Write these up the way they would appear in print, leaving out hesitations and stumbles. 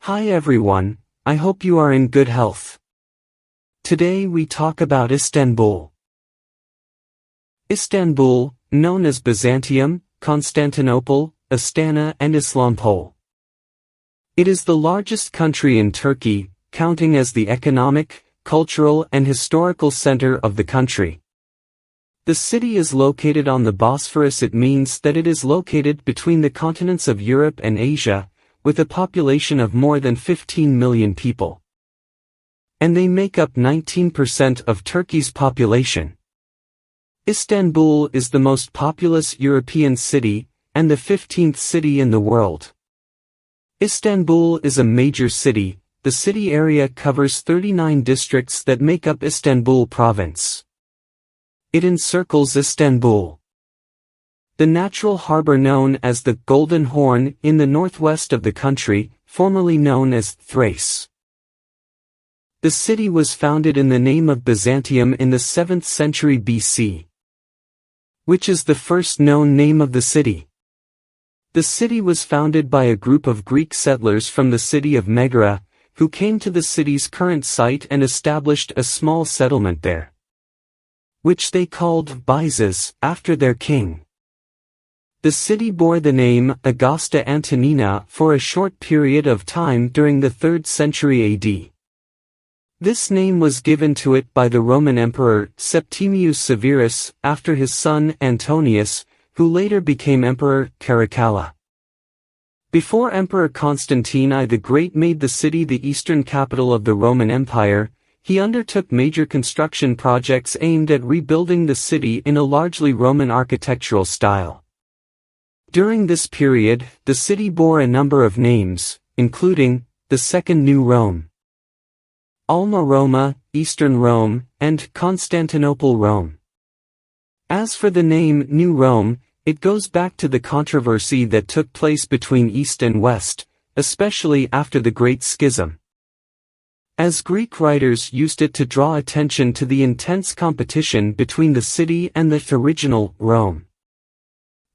Hi everyone, I hope you are in good health. Today we talk about Istanbul. Istanbul, known as Byzantium, Constantinople, Astana and Islampol. It is the largest country in Turkey, counting as the economic, cultural and historical center of the country. The city is located on the Bosphorus. It means that it is located between the continents of Europe and Asia, with a population of more than 15 million people. And they make up 19% of Turkey's population. Istanbul is the most populous European city, and the 15th city in the world. Istanbul is a major city. The city area covers 39 districts that make up Istanbul province. It encircles Istanbul. The natural harbor known as the Golden Horn in the northwest of the country, formerly known as Thrace. The city was founded in the name of Byzantium in the 7th century BC, which is the first known name of the city. The city was founded by a group of Greek settlers from the city of Megara, who came to the city's current site and established a small settlement there, which they called Byzas, after their king. The city bore the name Augusta Antonina for a short period of time during the 3rd century AD. This name was given to it by the Roman Emperor Septimius Severus after his son Antonius, who later became Emperor Caracalla. Before Emperor Constantine I the Great made the city the eastern capital of the Roman Empire, he undertook major construction projects aimed at rebuilding the city in a largely Roman architectural style. During this period, the city bore a number of names, including the Second New Rome, Alma Roma, Eastern Rome, and Constantinople Rome. As for the name New Rome, it goes back to the controversy that took place between East and West, especially after the Great Schism, as Greek writers used it to draw attention to the intense competition between the city and the original Rome.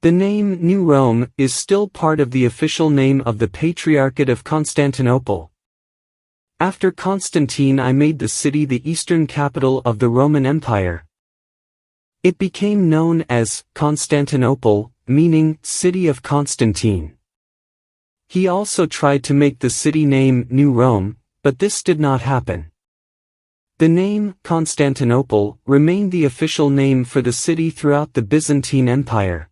The name New Rome is still part of the official name of the Patriarchate of Constantinople. After Constantine I made the city the eastern capital of the Roman Empire. It became known as Constantinople, meaning City of Constantine. He also tried to make the city name New Rome, but this did not happen. The name Constantinople remained the official name for the city throughout the Byzantine Empire,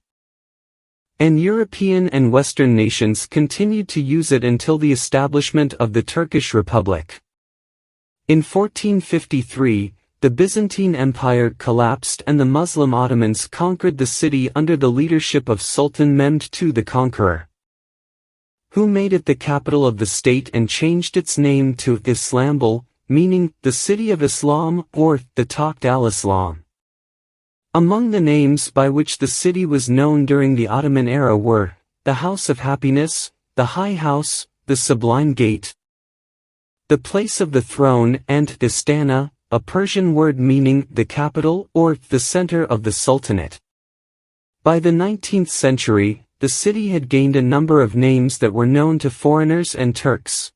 and European and Western nations continued to use it until the establishment of the Turkish Republic. In 1453, the Byzantine Empire collapsed and the Muslim Ottomans conquered the city under the leadership of Sultan Mehmed II the Conqueror, who made it the capital of the state and changed its name to Istanbul, meaning the city of Islam or the Taqt al-Islam. Among the names by which the city was known during the Ottoman era were the House of Happiness, the High House, the Sublime Gate, the Place of the Throne, and Istana, a Persian word meaning the capital or the center of the Sultanate. By the 19th century, the city had gained a number of names that were known to foreigners and Turks.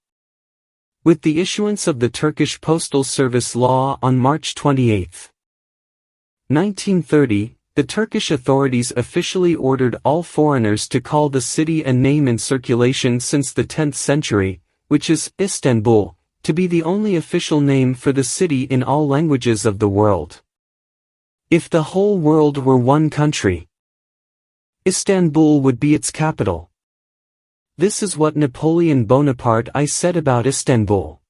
With the issuance of the Turkish Postal Service law on March 28, 1930, the Turkish authorities officially ordered all foreigners to call the city a name in circulation since the 10th century, which is Istanbul, to be the only official name for the city in all languages of the world. If the whole world were one country, Istanbul would be its capital. This is what Napoleon Bonaparte I said about Istanbul.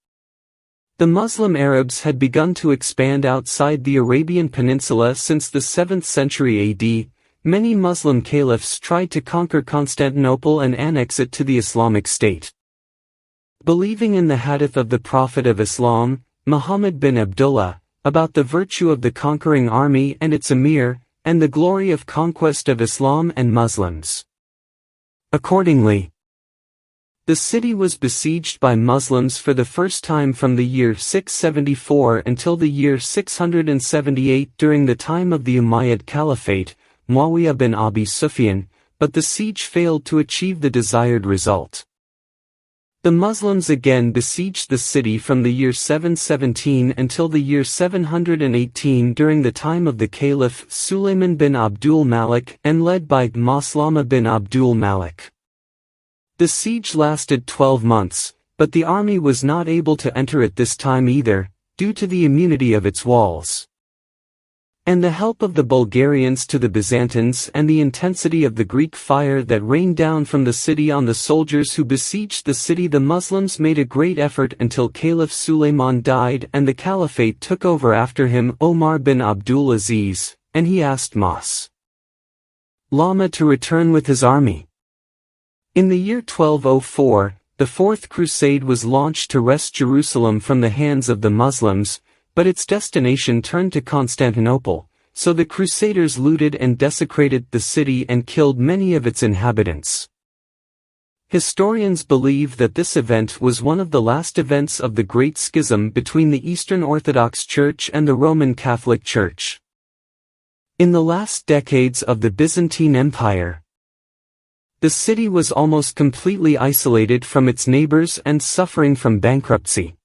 The Muslim Arabs had begun to expand outside the Arabian Peninsula since the 7th century AD. Many Muslim caliphs tried to conquer Constantinople and annex it to the Islamic State. Believing in the hadith of the Prophet of Islam, Muhammad bin Abdullah, about the virtue of the conquering army and its emir, and the glory of conquest of Islam and Muslims. Accordingly, the city was besieged by Muslims for the first time from the year 674 until the year 678 during the time of the Umayyad Caliphate, Muawiyah bin Abi Sufyan, but the siege failed to achieve the desired result. The Muslims again besieged the city from the year 717 until the year 718 during the time of the Caliph Sulayman bin Abdul Malik and led by Maslama bin Abdul Malik. The siege lasted 12 months, but the army was not able to enter it this time either, due to the immunity of its walls. And the help of the Bulgarians to the Byzantines and the intensity of the Greek fire that rained down from the city on the soldiers who besieged the city, the Muslims made a great effort until Caliph Sulayman died and the caliphate took over after him Omar bin Abdul Aziz, and he asked Maslama to return with his army. In the year 1204, the Fourth Crusade was launched to wrest Jerusalem from the hands of the Muslims, but its destination turned to Constantinople, so the Crusaders looted and desecrated the city and killed many of its inhabitants. Historians believe that this event was one of the last events of the Great Schism between the Eastern Orthodox Church and the Roman Catholic Church. In the last decades of the Byzantine Empire, the city was almost completely isolated from its neighbors and suffering from bankruptcy.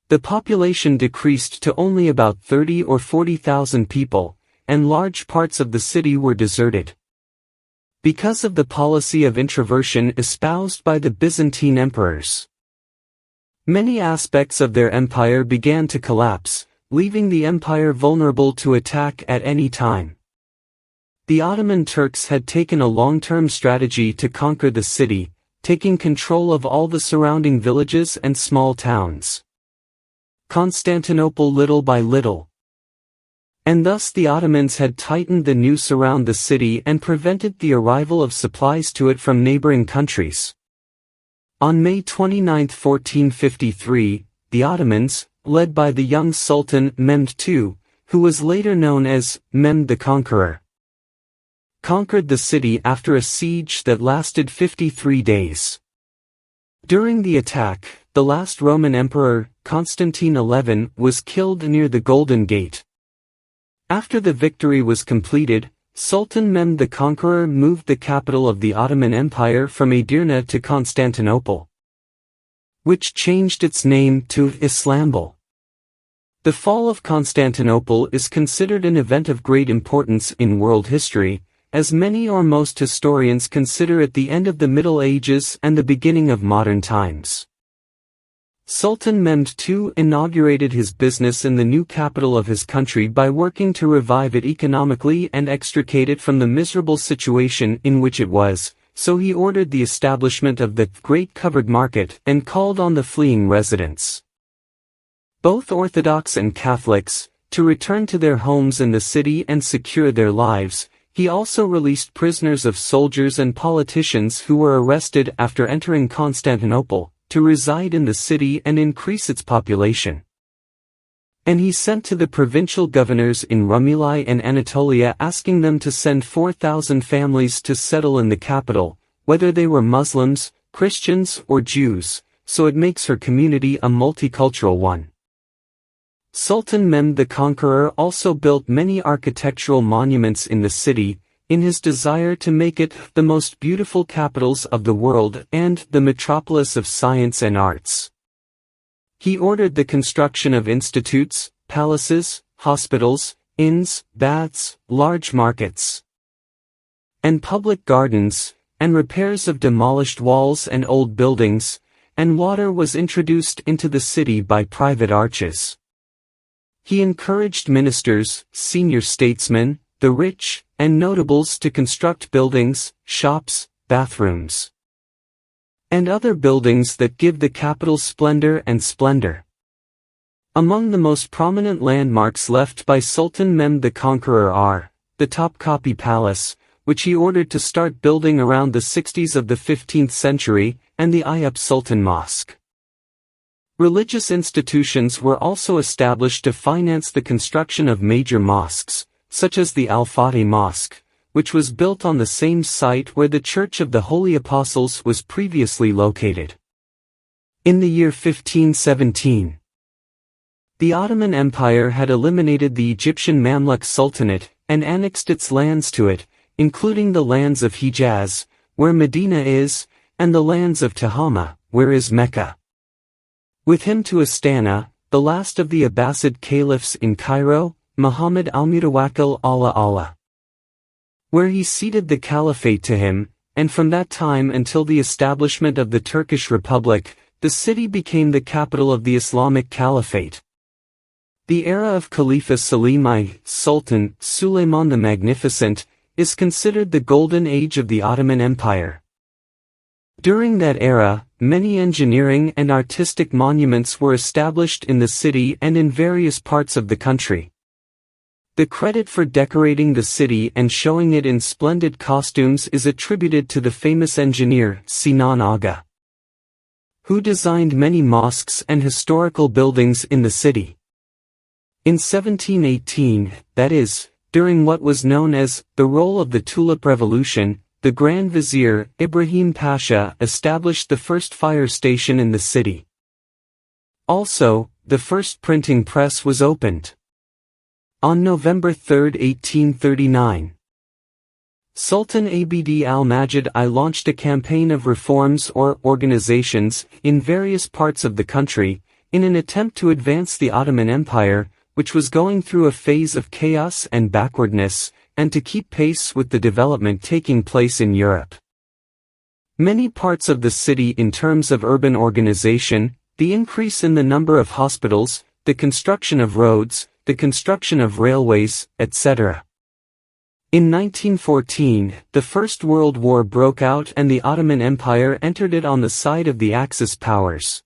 The population decreased to only about 30 or 40,000 people, and large parts of the city were deserted. Because of the policy of introversion espoused by the Byzantine emperors, many aspects of their empire began to collapse, leaving the empire vulnerable to attack at any time. The Ottoman Turks had taken a long-term strategy to conquer the city, taking control of all the surrounding villages and small towns. Constantinople little by little. And thus the Ottomans had tightened the noose around the city and prevented the arrival of supplies to it from neighboring countries. On May 29, 1453, the Ottomans, led by the young Sultan Mehmed II, who was later known as Mehmed the Conqueror, conquered the city after a siege that lasted 53 days. During the attack, the last Roman emperor, Constantine XI, was killed near the Golden Gate. After the victory was completed, Sultan Mehmed the Conqueror moved the capital of the Ottoman Empire from Edirne to Constantinople, which changed its name to Istanbul. The fall of Constantinople is considered an event of great importance in world history, as many or most historians consider it the end of the Middle Ages and the beginning of modern times. Sultan Mehmed II inaugurated his business in the new capital of his country by working to revive it economically and extricate it from the miserable situation in which it was, so he ordered the establishment of the Great Covered Market and called on the fleeing residents, both Orthodox and Catholics, to return to their homes in the city and secure their lives. He also released prisoners of soldiers and politicians who were arrested after entering Constantinople, to reside in the city and increase its population. And he sent to the provincial governors in Rumeli and Anatolia asking them to send 4,000 families to settle in the capital, whether they were Muslims, Christians or Jews, so it makes her community a multicultural one. Sultan Mehmed the Conqueror also built many architectural monuments in the city, in his desire to make it the most beautiful capitals of the world and the metropolis of science and arts. He ordered the construction of institutes, palaces, hospitals, inns, baths, large markets, and public gardens, and repairs of demolished walls and old buildings, and water was introduced into the city by private arches. He encouraged ministers, senior statesmen, the rich, and notables to construct buildings, shops, bathrooms, and other buildings that give the capital splendor and splendor. Among the most prominent landmarks left by Sultan Mehmed the Conqueror are the Topkapi Palace, which he ordered to start building around the 60s of the 15th century, and the Ayub Sultan Mosque. Religious institutions were also established to finance the construction of major mosques, such as the Al-Fatih Mosque, which was built on the same site where the Church of the Holy Apostles was previously located. In the year 1517, the Ottoman Empire had eliminated the Egyptian Mamluk Sultanate and annexed its lands to it, including the lands of Hijaz, where Medina is, and the lands of Tehama, where is Mecca. With him to Astana, the last of the Abbasid caliphs in Cairo, Muhammad al-Mutawakkil Allah, where he ceded the caliphate to him, and from that time until the establishment of the Turkish Republic, the city became the capital of the Islamic Caliphate. The era of Khalifa Selim I, Sultan Suleiman the Magnificent, is considered the golden age of the Ottoman Empire. During that era, many engineering and artistic monuments were established in the city and in various parts of the country. The credit for decorating the city and showing it in splendid costumes is attributed to the famous engineer Sinan Aga, who designed many mosques and historical buildings in the city. In 1718, that is, during what was known as the Roll of the Tulip Revolution, the Grand Vizier Ibrahim Pasha established the first fire station in the city. Also, the first printing press was opened. On November 3, 1839, Sultan Abd al-Majid I launched a campaign of reforms or organizations in various parts of the country, in an attempt to advance the Ottoman Empire, which was going through a phase of chaos and backwardness, and to keep pace with the development taking place in Europe. Many parts of the city in terms of urban organization, the increase in the number of hospitals, the construction of roads, the construction of railways, etc. In 1914, the First World War broke out and the Ottoman Empire entered it on the side of the Axis powers.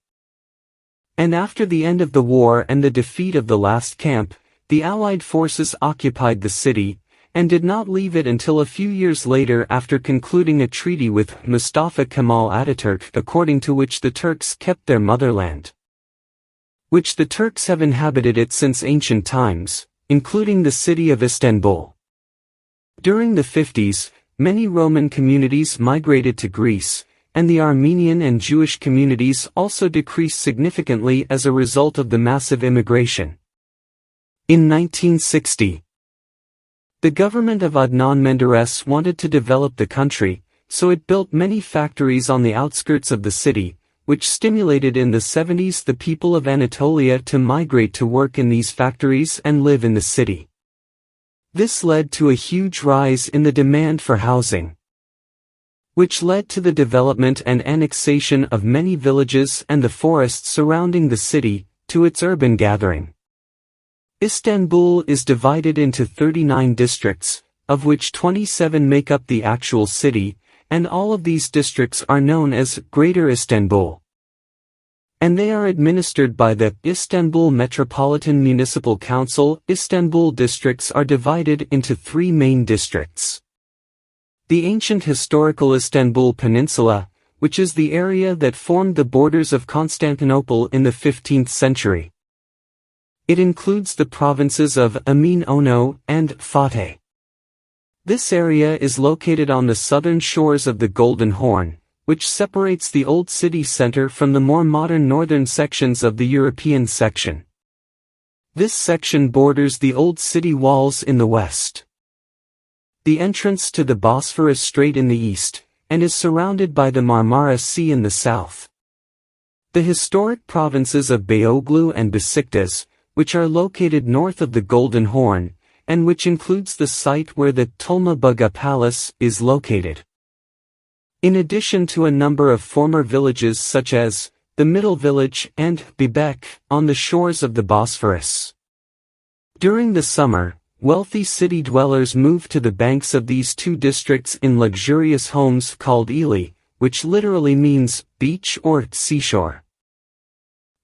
And after the end of the war and the defeat of the last camp, the Allied forces occupied the city, and did not leave it until a few years later after concluding a treaty with Mustafa Kemal Ataturk, according to which the Turks kept their motherland, which the Turks have inhabited it since ancient times, including the city of Istanbul. During the 50s, many Roman communities migrated to Greece, and the Armenian and Jewish communities also decreased significantly as a result of the massive immigration. In 1960, the government of Adnan Menderes wanted to develop the country, so it built many factories on the outskirts of the city, which stimulated in the 70s the people of Anatolia to migrate to work in these factories and live in the city. This led to a huge rise in the demand for housing, which led to the development and annexation of many villages and the forests surrounding the city, to its urban gathering. Istanbul is divided into 39 districts, of which 27 make up the actual city, and all of these districts are known as Greater Istanbul. And they are administered by the Istanbul Metropolitan Municipal Council. Istanbul districts are divided into 3 main districts. The ancient historical Istanbul Peninsula, which is the area that formed the borders of Constantinople in the 15th century. It includes the provinces of Emin Ono and Fateh. This area is located on the southern shores of the Golden Horn, which separates the old city center from the more modern northern sections of the European section. This section borders the old city walls in the west, the entrance to the Bosphorus Strait in the east, and is surrounded by the Marmara Sea in the south. The historic provinces of Beyoğlu and Besiktas, which are located north of the Golden Horn, and which includes the site where the Tulmubaga Palace is located. In addition to a number of former villages such as the Middle Village and Bebek on the shores of the Bosphorus. During the summer, wealthy city dwellers moved to the banks of these 2 districts in luxurious homes called ili, which literally means beach or seashore.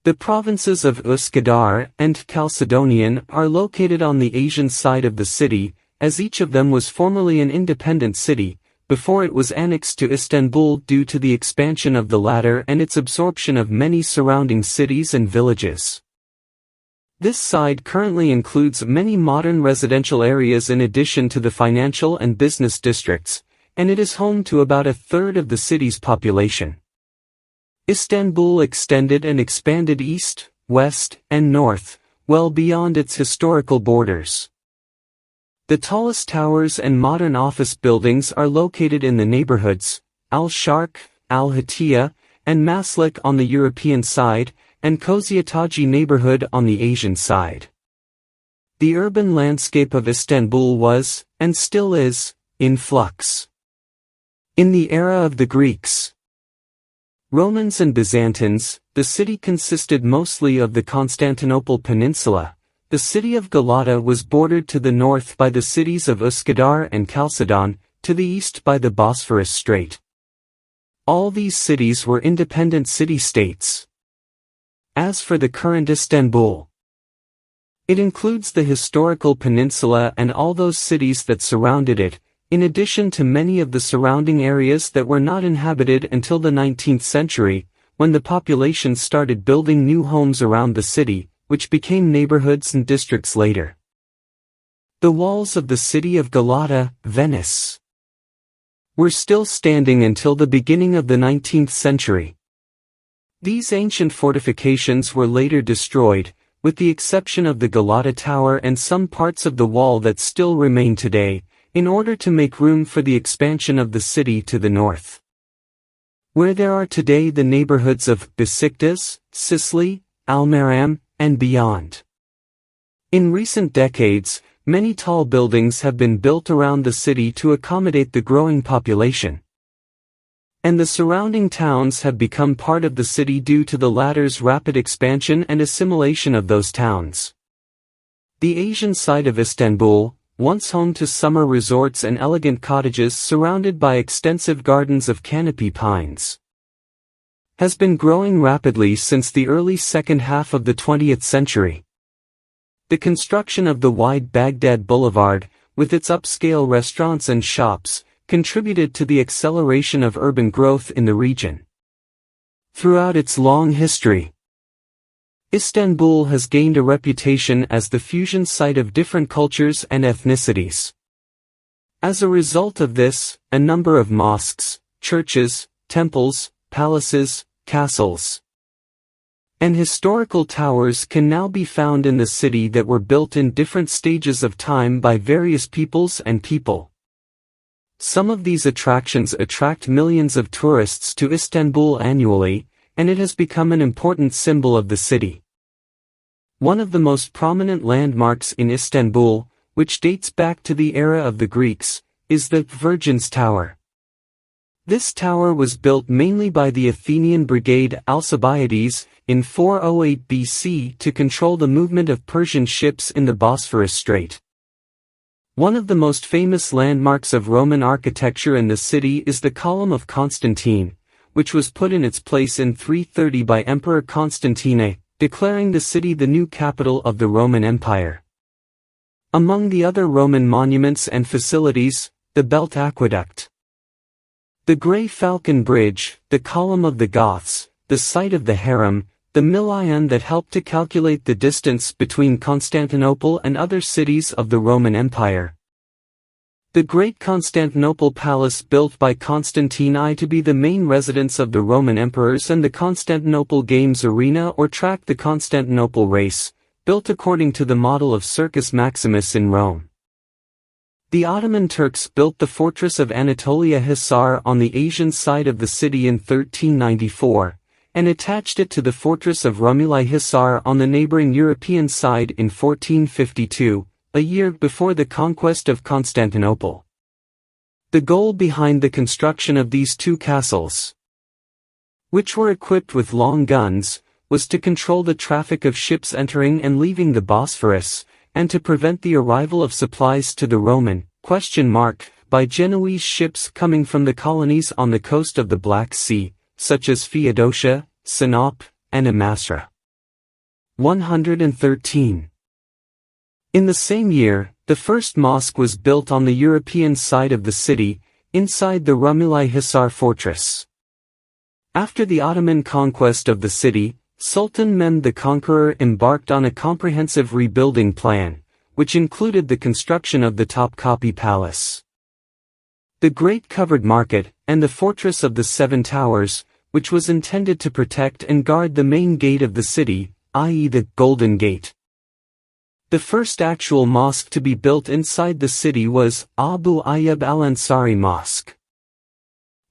The provinces of Üsküdar and Chalcedonian are located on the Asian side of the city, as each of them was formerly an independent city, before it was annexed to Istanbul due to the expansion of the latter and its absorption of many surrounding cities and villages. This side currently includes many modern residential areas in addition to the financial and business districts, and it is home to about a third of the city's population. Istanbul extended and expanded east, west, and north, well beyond its historical borders. The tallest towers and modern office buildings are located in the neighborhoods, Al-Sharq, Al-Hatiya, and Maslak on the European side, and Kozyataji neighborhood on the Asian side. The urban landscape of Istanbul was, and still is, in flux. In the era of the Greeks, Romans and Byzantines, the city consisted mostly of the Constantinople peninsula. The city of Galata was bordered to the north by the cities of Üsküdar and Chalcedon, to the east by the Bosphorus Strait. All these cities were independent city-states. As for the current Istanbul, it includes the historical peninsula and all those cities that surrounded it, in addition to many of the surrounding areas that were not inhabited until the 19th century, when the population started building new homes around the city, which became neighborhoods and districts later. The walls of the city of Galata, Venice, were still standing until the beginning of the 19th century. These ancient fortifications were later destroyed, with the exception of the Galata Tower and some parts of the wall that still remain today, in order to make room for the expansion of the city to the north, where there are today the neighborhoods of Besiktas, Sicily, Almaram, and beyond. In recent decades, many tall buildings have been built around the city to accommodate the growing population, and the surrounding towns have become part of the city due to the latter's rapid expansion and assimilation of those towns. The Asian side of Istanbul, once home to summer resorts and elegant cottages surrounded by extensive gardens of canopy pines, has been growing rapidly since the early second half of the 20th century. The construction of the wide Baghdad Boulevard, with its upscale restaurants and shops, contributed to the acceleration of urban growth in the region. Throughout its long history, Istanbul has gained a reputation as the fusion site of different cultures and ethnicities. As a result of this, a number of mosques, churches, temples, palaces, castles, and historical towers can now be found in the city that were built in different stages of time by various peoples and people. Some of these attractions attract millions of tourists to Istanbul annually, and it has become an important symbol of the city. One of the most prominent landmarks in Istanbul, which dates back to the era of the Greeks, is the Virgin's Tower. This tower was built mainly by the Athenian brigade Alcibiades in 408 BC to control the movement of Persian ships in the Bosphorus Strait. One of the most famous landmarks of Roman architecture in the city is the Column of Constantine, which was put in its place in 330 by Emperor Constantine, declaring the city the new capital of the Roman Empire. Among the other Roman monuments and facilities, the Belt Aqueduct, the Grey Falcon Bridge, the Column of the Goths, the site of the Harem, the Milion that helped to calculate the distance between Constantinople and other cities of the Roman Empire, the Great Constantinople Palace built by Constantine I to be the main residence of the Roman emperors, and the Constantinople Games Arena or track, the Constantinople Race, built according to the model of Circus Maximus in Rome. The Ottoman Turks built the fortress of Anatolia Hisar on the Asian side of the city in 1394, and attached it to the fortress of Rumeli Hisar on the neighboring European side in 1452, a year before the conquest of Constantinople. The goal behind the construction of these two castles, which were equipped with long guns, was to control the traffic of ships entering and leaving the Bosphorus, and to prevent the arrival of supplies to the Roman by Genoese ships coming from the colonies on the coast of the Black Sea, such as Feodosia, Sinop, and Amasra. 113. In the same year, the first mosque was built on the European side of the city, inside the Rumeli Hisar fortress. After the Ottoman conquest of the city, Sultan Mehmed the Conqueror embarked on a comprehensive rebuilding plan, which included the construction of the Topkapi Palace, the Great Covered Market, and the Fortress of the Seven Towers, which was intended to protect and guard the main gate of the city, i.e. the Golden Gate. The first actual mosque to be built inside the city was Abu Ayyub al-Ansari Mosque.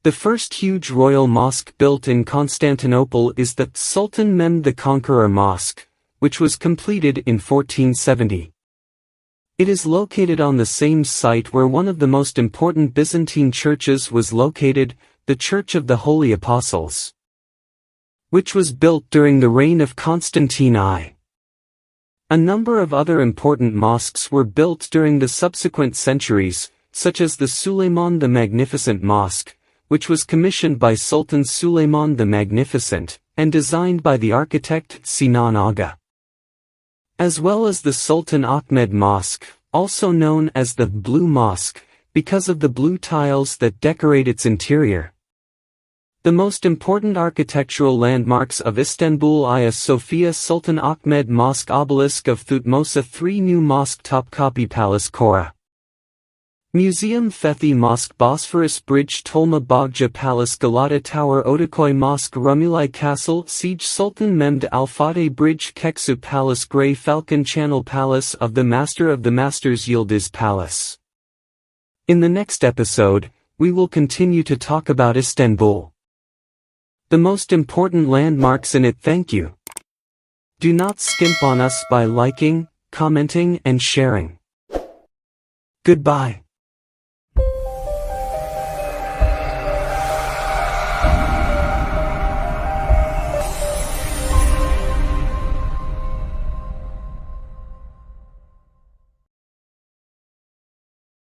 The first huge royal mosque built in Constantinople is the Sultan Mehmed the Conqueror Mosque, which was completed in 1470. It is located on the same site where one of the most important Byzantine churches was located, the Church of the Holy Apostles, which was built during the reign of Constantine I. A number of other important mosques were built during the subsequent centuries, such as the Suleiman the Magnificent Mosque, which was commissioned by Sultan Suleiman the Magnificent, and designed by the architect Sinan Aga, as well as the Sultan Ahmed Mosque, also known as the Blue Mosque, because of the blue tiles that decorate its interior. The most important architectural landmarks of Istanbul: Hagia Sophia, Sultan Ahmed Mosque, Obelisk of Thutmose, 3 New Mosque, Topkapi Palace, Kora Museum, Fethi Mosque, Bosphorus Bridge, Tolma Bagja Palace, Galata Tower, Otakoy Mosque, Rumuli Castle, Siege, Sultan Mehmed Al Fateh Bridge, Keksu Palace, Grey Falcon Channel, Palace of the Masters, Yildiz Palace. In the next episode, we will continue to talk about Istanbul, the most important landmarks in it. Thank you. Do not skimp on us by liking, commenting and sharing. Goodbye.